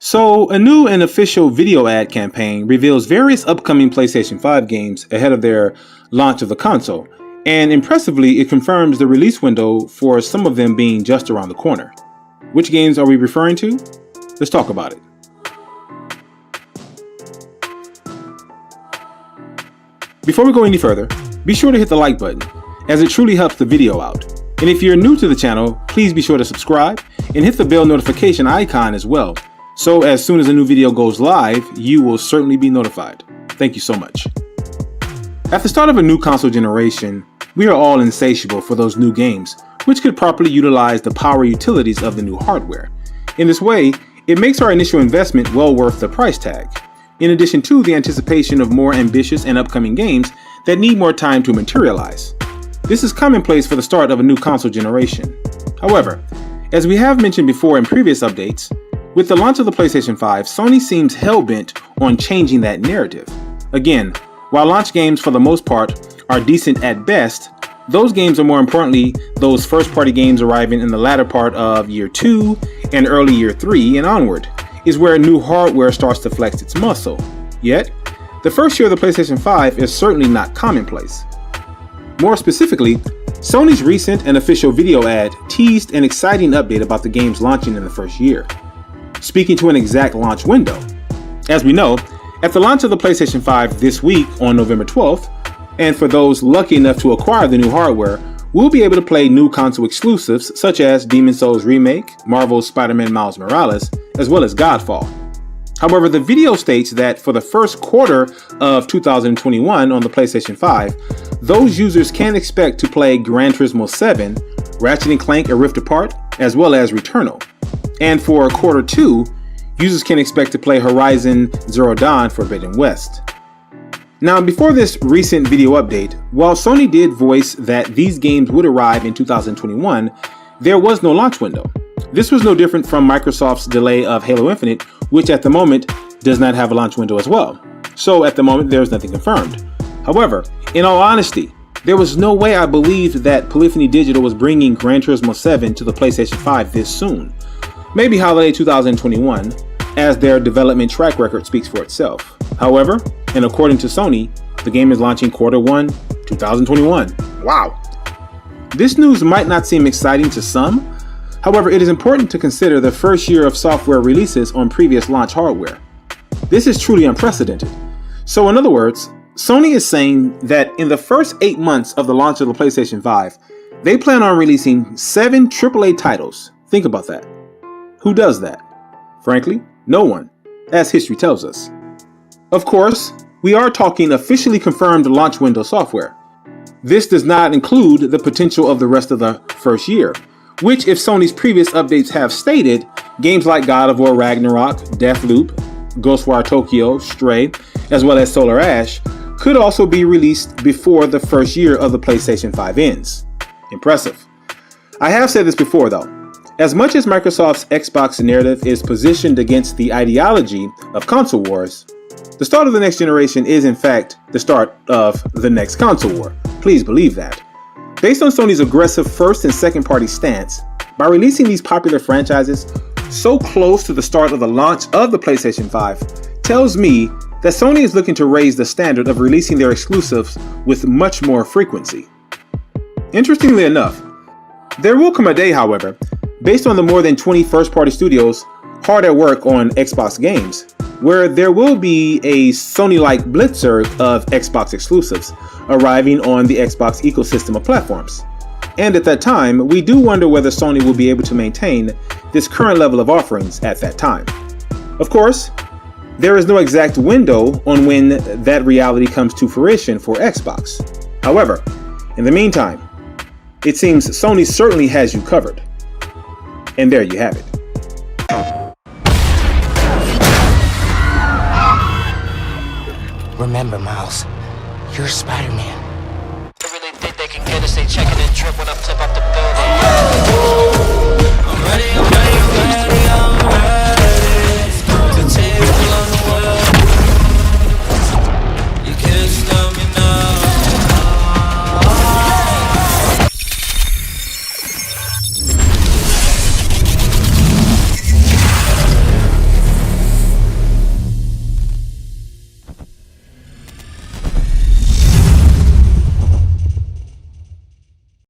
So, a new and official video ad campaign reveals various upcoming PlayStation 5 games ahead of their launch of the console, and impressively, it confirms the release window for some of them being just around the corner. Which games are we referring to? Let's talk about it. Before we go any further, be sure to hit the like button, as it truly helps the video out. And if you're new to the channel, please be sure to subscribe and hit the bell notification icon as well. So as soon as a new video goes live, you will certainly be notified. Thank you so much. At the start of a new console generation, we are all insatiable for those new games, which could properly utilize the power utilities of the new hardware. In this way, it makes our initial investment well worth the price tag, in addition to the anticipation of more ambitious and upcoming games that need more time to materialize. This is commonplace for the start of a new console generation. However, as we have mentioned before in previous updates, with the launch of the PlayStation 5, Sony seems hell-bent on changing that narrative. Again, while launch games for the most part are decent at best, those games are more importantly those first-party games arriving in the latter part of year 2 and early year 3 and onward, is where new hardware starts to flex its muscle. Yet, the first year of the PlayStation 5 is certainly not commonplace. More specifically, Sony's recent and official video ad teased an exciting update about the games launching in the first year, speaking to an exact launch window. As we know, at the launch of the PlayStation 5 this week on November 12th, and for those lucky enough to acquire the new hardware, we'll be able to play new console exclusives such as Demon's Souls Remake, Marvel's Spider-Man Miles Morales, as well as Godfall. However, the video states that for the first quarter of 2021 on the PlayStation 5, those users can expect to play Gran Turismo 7, Rathet and Clank A Rift Apart, as well as Returnal. And for quarter 2, users can expect to play Horizon Zero Dawn Forbidden West. Now, before this recent video update, while Sony did voice that these games would arrive in 2021, there was no launch window. This was no different from Microsoft's delay of Halo Infinite, which at the moment does not have a launch window as well. So at the moment, there's nothing confirmed. However, in all honesty, there was no way I believed that Polyphony Digital was bringing Gran Turismo 7 to the PlayStation 5 this soon. Maybe holiday 2021, as their development track record speaks for itself. However, and according to Sony, the game is launching quarter 1, 2021. Wow! This news might not seem exciting to some. However, it is important to consider the first year of software releases on previous launch hardware. This is truly unprecedented. So in other words, Sony is saying that in the first 8 months of the launch of the PlayStation 5, they plan on releasing 7 AAA titles. Think about that. Who does that? Frankly, no one, as history tells us. Of course, we are talking officially confirmed launch window software. This does not include the potential of the rest of the first year, which, if Sony's previous updates have stated, games like God of War Ragnarok, Deathloop, Ghostwire Tokyo, Stray, as well as Solar Ash, could also be released before the first year of the PlayStation 5 ends. Impressive. I have said this before though. As much as Microsoft's Xbox narrative is positioned against the ideology of console wars, the start of the next generation is in fact the start of the next console war. Please believe that. Based on Sony's aggressive first and second party stance, by releasing these popular franchises so close to the start of the launch of the PlayStation 5, tells me that Sony is looking to raise the standard of releasing their exclusives with much more frequency. Interestingly enough, there will come a day, however, based on the more than 20 first-party studios hard at work on Xbox games, where there will be a Sony-like blitzkrieg of Xbox exclusives arriving on the Xbox ecosystem of platforms. And at that time, we do wonder whether Sony will be able to maintain this current level of offerings at that time. Of course, there is no exact window on when that reality comes to fruition for Xbox. However, in the meantime, it seems Sony certainly has you covered. And there you have it. Remember, Miles, you're Spider-Man. They really think they can get us, they checking and trip when I flip up the building. I'm ready, I'm ready, I'm ready, I'm ready.